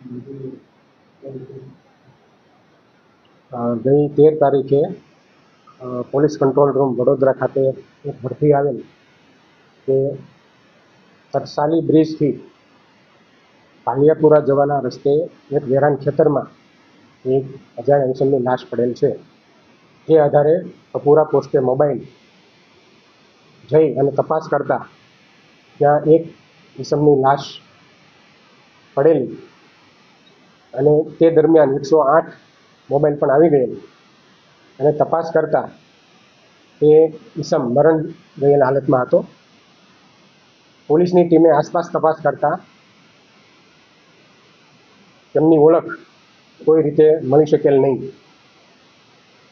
ગઈ 13 તારીખે police control room Vadodara ખાતે એક ભરતી આવેલ કે તરસાલી બ્રિજથી પાલિયાપુરા જવાના રસ્તે એક વેરાન ખેતરમાં એક અજાણ્યા ઈસમની લાશ પડેલ છે. જે આધારે કપુરા પોસ્ટે મોબાઈલ જઈ અને તપાસ કરતા ત્યાં એક ઈસમની લાશ પડેલી અને તે દરમિયાન 108 મોબાઈલ પણ આવી ગયેલ અને તપાસ કરતા તે ઈસમ મરણ ગયેલ હાલતમાં હતો. પોલીસની ટીમે આસપાસ તપાસ કરતા તેમની ઓળખ કોઈ રીતે મળી શકેલ નહીં,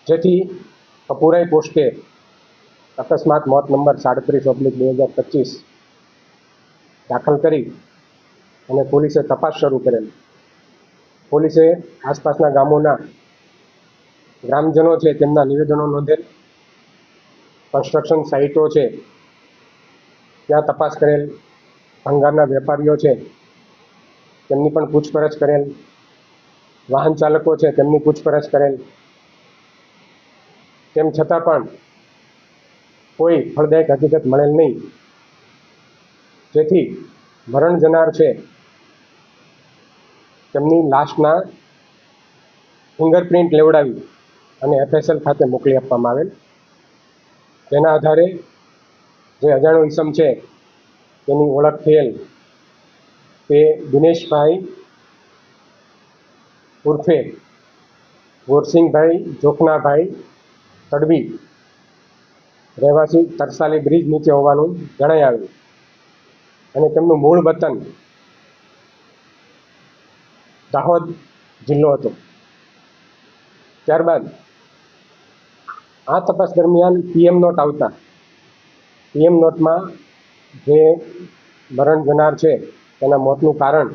જેથી કપુરાઈ પોસ્ટે અકસ્માત મોત નંબર 37/2025 દાખલ કરી અને પોલીસે તપાસ શરૂ કરેલ. પોલીસે આસપાસના ગામોના ગ્રામજનો છે તેમના નિવેદનો નોંધેલ, કન્સ્ટ્રક્શન સાઇટો છે ત્યાં તપાસ કરેલ, ભંગારના વેપારીઓ છે તેમની પણ પૂછપરછ કરેલ, વાહન ચાલકો છે તેમની પૂછપરછ કરેલ. તેમ છતાં પણ કોઈ ફળદાયક હકીકત મળેલ નહીં, જેથી મરણ જનાર છે તેમની લાશના ફિંગરપ્રિન્ટ લેવડાવી અને FSL ખાતે મોકલી આપવામાં આવેલ. તેના આધારે જે અજાણ્યો ઈસમ છે તેની ઓળખ થયેલ તે દિનેશભાઈ ઉર્ફે ગોરસિંગભાઈ જોખનાભાઈ તડવી, રહેવાસી તરસાલી બ્રિજ નીચે હોવાનું જણાઈ આવ્યું અને તેમનું મૂળ વતન દાહોદ જિલ્લો હતો. ત્યારબાદ આ તપાસ દરમિયાન PM નોટ આવતા PM નોટમાં જે મરણ જનાર છે તેના મોતનું કારણ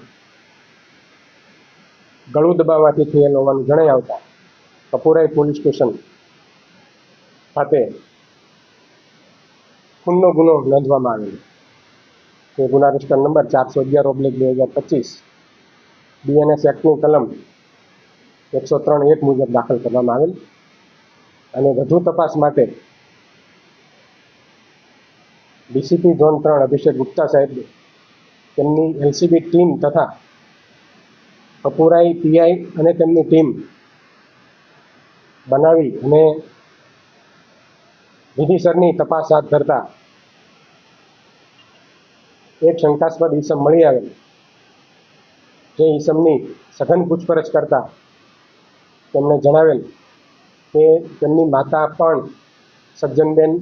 ગળું દબાવવાથી થયેલ હોવાનું જણાઈ આવતા કપુરાઈ પોલીસ સ્ટેશન ખાતે ખૂનનો ગુનો નોંધવામાં આવેલો. તે ગુના રજિસ્ટર નંબર 411/2025 BNS એક્ટની કલમ 103(1) મુજબ દાખલ કરવામાં આવેલ અને વધુ તપાસ માટે DCP ઝોન 3 અભિષેક ગુપ્તા સાહેબ તેમની LCB ટીમ તથા કપુરાઈ PI અને તેમની ટીમ બનાવી અને વિધિસરની તપાસ હાથ ધરતા એક શંકાસ્પદ ઈસમ મળી આવેલ. જે ઈસમની સઘન પૂછપરછ કરતા તેમણે જણાવેલ કે તેમની માતા પણ સજ્જનબેન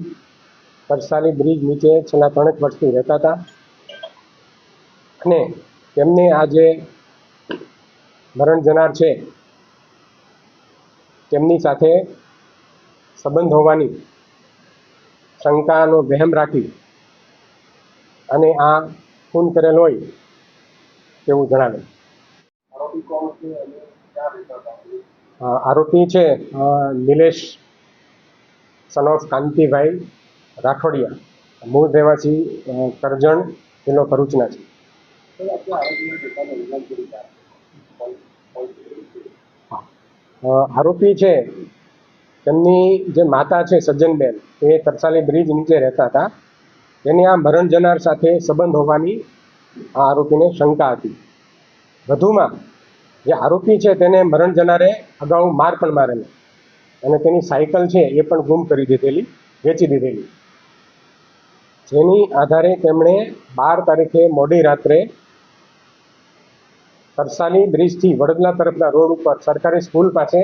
તરસાલી બ્રિજ નીચે છેલ્લા 3 વર્ષથી રહેતા હતા અને તેમને આ જે મરણ જનાર છે તેમની સાથે સંબંધ હોવાની શંકાનો વહેમ રાખી અને આ ખૂન કરેલ હોય તેવું જણાવેલ. આરોપી છે નિલેશ સન ઓફ કાંતિભાઈ રાઠોડિયા, મૂળ રહેવાસી કરજણ, જિલ્લો ભરૂચના છે. આરોપી છે તેમની જે માતા છે સજ્જનબેન એ તરસાલી બ્રિજ નીચે રહેતા હતા. તેની આ મરણ જનાર સાથે સંબંધ હોવાની આ આરોપીને શંકા હતી. વધુમાં જે આરોપી છે તેને મરણ જનારે અગાઉ માર પણ મારેલો અને તેની સાયકલ છે એ પણ ગુમ કરી દીધેલી, વેચી દીધેલી. જેની આધારે તેમણે 12 તારીખે મોડી રાત્રે તરસાલી બ્રિજથી વડોદરા તરફના રોડ ઉપર સરકારી સ્કૂલ પાસે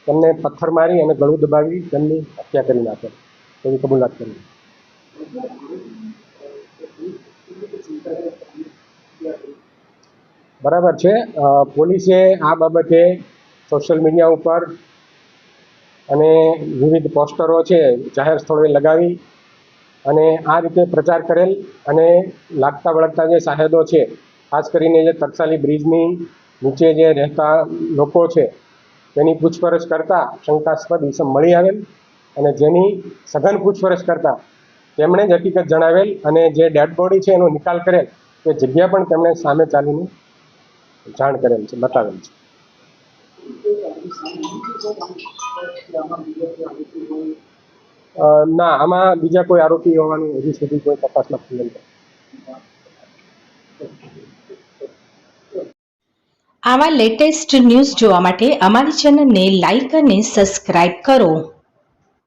તેમને પથ્થર મારી અને ગળું દબાવી તેમની હત્યા કરી નાખેલ તેવી કબૂલાત કરી. બરાબર છે. પોલીસે આ બાબતે સોશિયલ મીડિયા ઉપર અને વિવિધ પોસ્ટરો છે જાહેર સ્થળોએ લગાવી અને આ રીતે પ્રચાર કરેલ અને લાગતા વળગતા જે સાહેદો છે, ખાસ કરીને જે તરસાલી બ્રિજની નીચે જે રહેતા લોકો છે તેની પૂછપરછ કરતા શંકાસ્પદ ઈસમ મળી આવેલ અને જેની સઘન પૂછપરછ કરતા તેમણે જ હકીકત જણાવેલ અને જે ડેડ બોડી છે એનો નિકાલ કરેલ તે જગ્યા પણ તેમણે સામે ચાલીને જાણ કરેલ છે, બતાવેલ છે. ના, આમાં બીજા કોઈ આરોપી હોવાનું હજી સુધી કોઈ તપાસમાં ખુલેલ નથી. આવા લેટેસ્ટ ન્યૂઝ જોવા માટે અમારી ચેનલને લાઇક અને સબસ્ક્રાઇબ કરો.